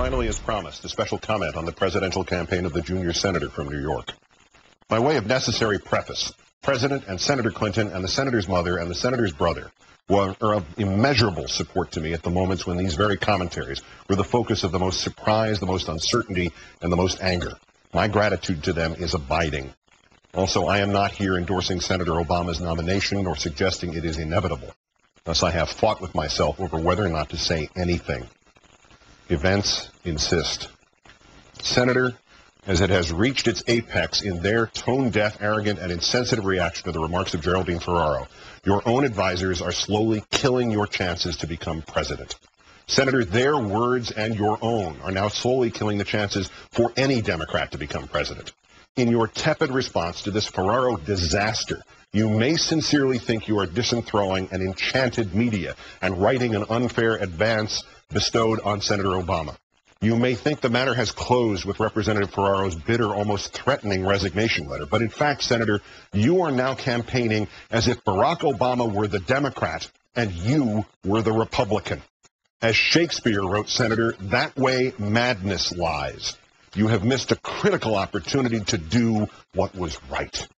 Finally, as promised, a special comment on the presidential campaign of the junior senator from New York. By way of necessary preface, President and Senator Clinton and the senator's mother and the senator's brother are of immeasurable support to me at the moments when these very commentaries were the focus of the most surprise, the most uncertainty, and the most anger. My gratitude to them is abiding. Also, I am not here endorsing Senator Obama's nomination nor suggesting it is inevitable. Thus, I have fought with myself over whether or not to say anything. Events insist. Senator, as it has reached its apex in their tone-deaf, arrogant, and insensitive reaction to the remarks of Geraldine Ferraro, your own advisors are slowly killing your chances to become president. Senator, their words and your own are now slowly killing the chances for any Democrat to become president. In your tepid response to this Ferraro disaster, you may sincerely think you are disenthralling an enchanted media and righting an unfair advance bestowed on Senator Obama. You may think the matter has closed with Representative Ferraro's bitter, almost threatening resignation letter. But in fact, Senator, you are now campaigning as if Barack Obama were the Democrat and you were the Republican. As Shakespeare wrote, Senator, that way madness lies. You have missed a critical opportunity to do what was right.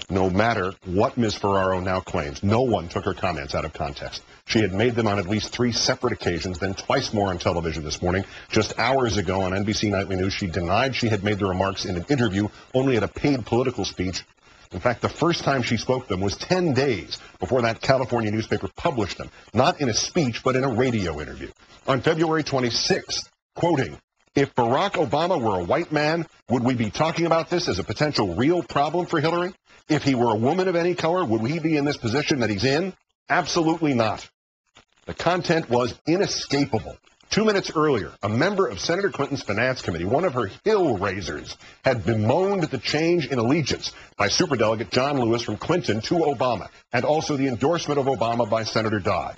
No matter what Ms. Ferraro now claims, no one took her comments out of context. She had made them on at least 3 separate occasions, then twice more on television this morning. Just hours ago on NBC Nightly News, she denied she had made the remarks in an interview, only at a paid political speech. In fact, the first time she spoke them was 10 days before that California newspaper published them, not in a speech, but in a radio interview. On February 26th, quoting, "If Barack Obama were a white man, would we be talking about this as a potential real problem for Hillary? If he were a woman of any color, would he be in this position that he's in? Absolutely not." The content was inescapable. 2 minutes earlier, a member of Senator Clinton's Finance Committee, one of her hill raisers, had bemoaned the change in allegiance by Superdelegate John Lewis from Clinton to Obama, and also the endorsement of Obama by Senator Dodd.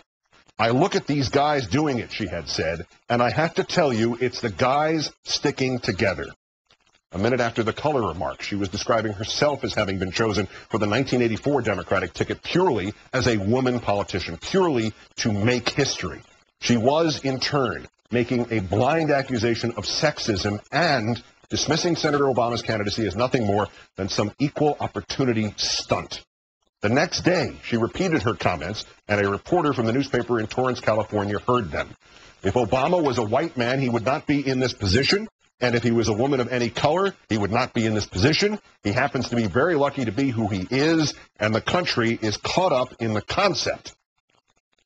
"I look at these guys doing it," she had said, "and I have to tell you, it's the guys sticking together." A minute after the color remark, she was describing herself as having been chosen for the 1984 Democratic ticket purely as a woman politician, purely to make history. She was, in turn, making a blind accusation of sexism and dismissing Senator Obama's candidacy as nothing more than some equal opportunity stunt. The next day, she repeated her comments, and a reporter from the newspaper in Torrance, California, heard them. If Obama was a white man, he would not be in this position. And if he was a woman of any color, he would not be in this position. He happens to be very lucky to be who he is, and the country is caught up in the concept.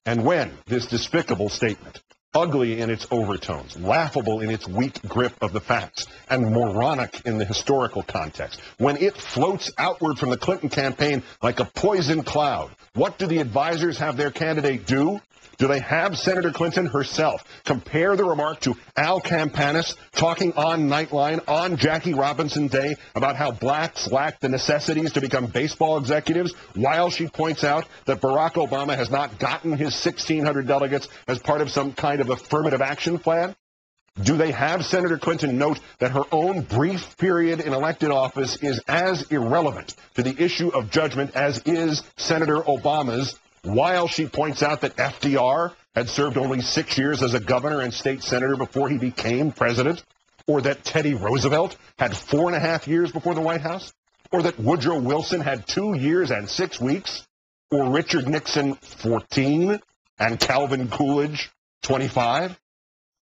And when this despicable statement, ugly in its overtones, laughable in its weak grip of the facts, and moronic in the historical context, when it floats outward from the Clinton campaign like a poison cloud, what do the advisors have their candidate do? Do they have Senator Clinton herself compare the remark to Al Campanis talking on Nightline on Jackie Robinson Day about how blacks lack the necessities to become baseball executives, while she points out that Barack Obama has not gotten his 1,600 delegates as part of some kind of affirmative action plan? Do they have Senator Clinton note that her own brief period in elected office is as irrelevant to the issue of judgment as is Senator Obama's, while she points out that FDR had served only 6 years as a governor and state senator before he became president, or that Teddy Roosevelt had 4.5 years before the White House, or that Woodrow Wilson had 2 years and 6 weeks, or Richard Nixon 14 and Calvin Coolidge 25?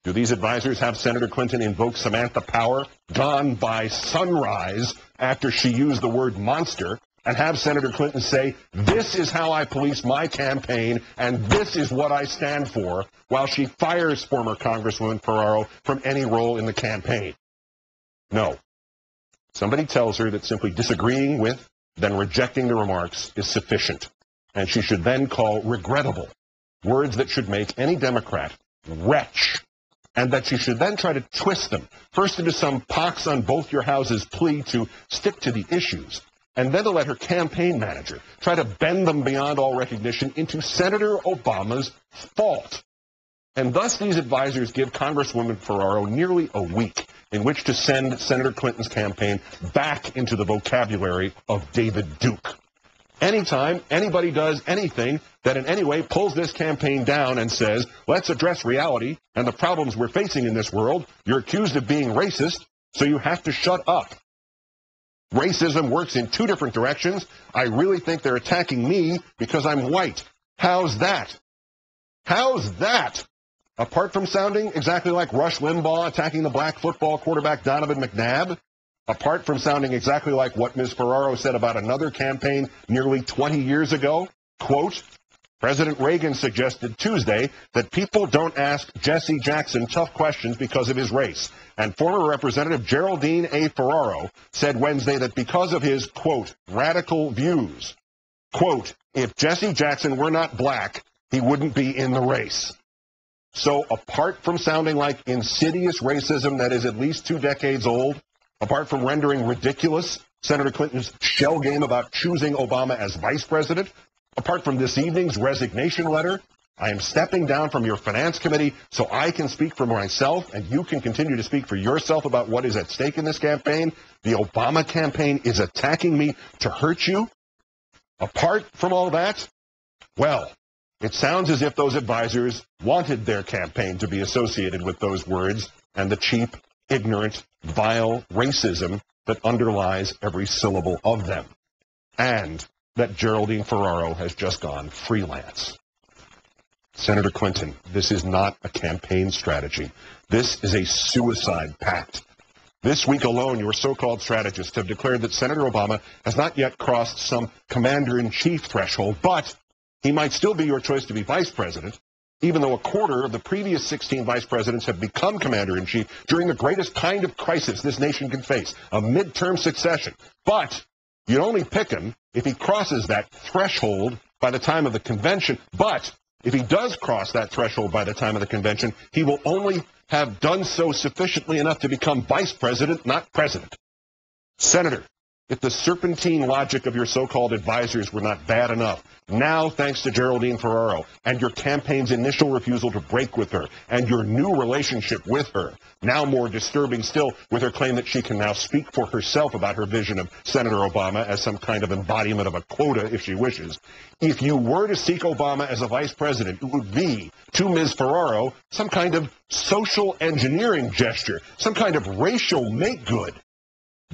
Do these advisors have Senator Clinton invoke Samantha Power, gone by sunrise, after she used the word monster, and have Senator Clinton say, "This is how I police my campaign, and this is what I stand for," while she fires former Congresswoman Ferraro from any role in the campaign? No. Somebody tells her that simply disagreeing with, then rejecting the remarks is sufficient, and she should then call regrettable words that should make any Democrat wretch, and that she should then try to twist them, first into some pox on both your houses plea to stick to the issues, and then to let her campaign manager try to bend them beyond all recognition into Senator Obama's fault. And thus these advisors give Congresswoman Ferraro nearly a week in which to send Senator Clinton's campaign back into the vocabulary of David Duke. Anytime anybody does anything that in any way pulls this campaign down and says, let's address reality and the problems we're facing in this world, you're accused of being racist, so you have to shut up. Racism works in two different directions. I really think they're attacking me because I'm white. How's that? How's that? Apart from sounding exactly like Rush Limbaugh attacking the black football quarterback Donovan McNabb, apart from sounding exactly like what Ms. Ferraro said about another campaign nearly 20 years ago, quote, President Reagan suggested Tuesday that people don't ask Jesse Jackson tough questions because of his race. And former Representative Geraldine A. Ferraro said Wednesday that because of his, quote, radical views, quote, if Jesse Jackson were not black, he wouldn't be in the race. So apart from sounding like insidious racism that is at least 2 decades old, apart from rendering ridiculous Senator Clinton's shell game about choosing Obama as vice president, apart from this evening's resignation letter, I am stepping down from your finance committee so I can speak for myself and you can continue to speak for yourself about what is at stake in this campaign. The Obama campaign is attacking me to hurt you. Apart from all that, well, it sounds as if those advisors wanted their campaign to be associated with those words and the cheap, ignorant, vile racism that underlies every syllable of them. And that Geraldine Ferraro has just gone freelance. Senator Clinton, this is not a campaign strategy. This is a suicide pact. This week alone, your so-called strategists have declared that Senator Obama has not yet crossed some commander-in-chief threshold, but he might still be your choice to be vice president, even though a quarter of the previous 16 vice presidents have become commander-in-chief during the greatest kind of crisis this nation can face, a midterm succession. But you'd only pick him if he crosses that threshold by the time of the convention. But if he does cross that threshold by the time of the convention, he will only have done so sufficiently enough to become vice president, not president. Senator, if the serpentine logic of your so-called advisors were not bad enough, now, thanks to Geraldine Ferraro and your campaign's initial refusal to break with her and your new relationship with her, now more disturbing still with her claim that she can now speak for herself about her vision of Senator Obama as some kind of embodiment of a quota if she wishes. If you were to seek Obama as a vice president, it would be, to Ms. Ferraro, some kind of social engineering gesture, some kind of racial make-good.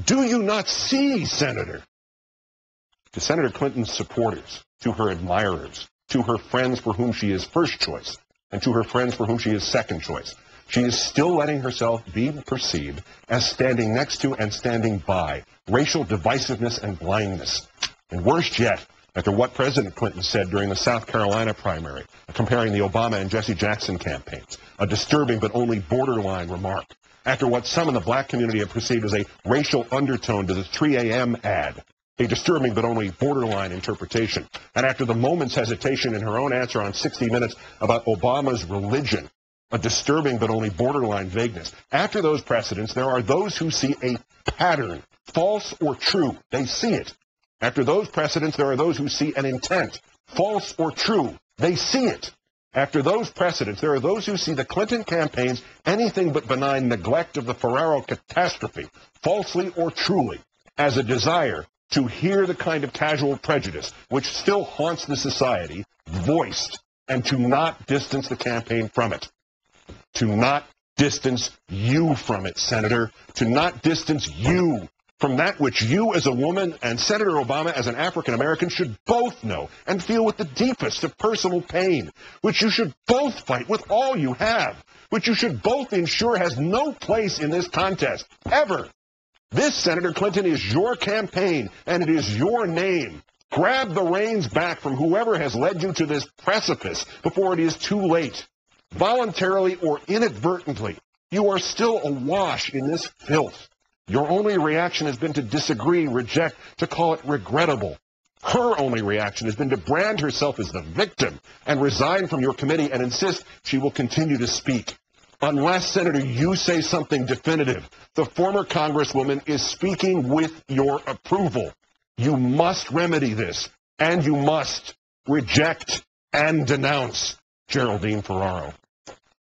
Do you not see, Senator? To Senator Clinton's supporters, to her admirers, to her friends for whom she is first choice, and to her friends for whom she is second choice, she is still letting herself be perceived as standing next to and standing by racial divisiveness and blindness. And worst yet, after what President Clinton said during the South Carolina primary, comparing the Obama and Jesse Jackson campaigns, a disturbing but only borderline remark. After what some in the black community have perceived as a racial undertone to the 3 a.m. ad, a disturbing but only borderline interpretation. And after the moment's hesitation in her own answer on 60 Minutes about Obama's religion, a disturbing but only borderline vagueness. After those precedents, there are those who see a pattern, false or true. They see it. After those precedents, there are those who see an intent, false or true. They see it. After those precedents, there are those who see the Clinton campaign's anything but benign neglect of the Ferraro catastrophe, falsely or truly, as a desire to hear the kind of casual prejudice which still haunts the society, voiced, and to not distance the campaign from it. To not distance you from it, Senator. To not distance you from that which you as a woman and Senator Obama as an African American should both know and feel with the deepest of personal pain, which you should both fight with all you have, which you should both ensure has no place in this contest, ever. This, Senator Clinton, is your campaign, and it is your name. Grab the reins back from whoever has led you to this precipice before it is too late. Voluntarily or inadvertently, you are still awash in this filth. Your only reaction has been to disagree, reject, to call it regrettable. Her only reaction has been to brand herself as the victim and resign from your committee and insist she will continue to speak. Unless, Senator, you say something definitive, the former Congresswoman is speaking with your approval. You must remedy this, and you must reject and denounce Geraldine Ferraro.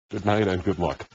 Good night and good luck.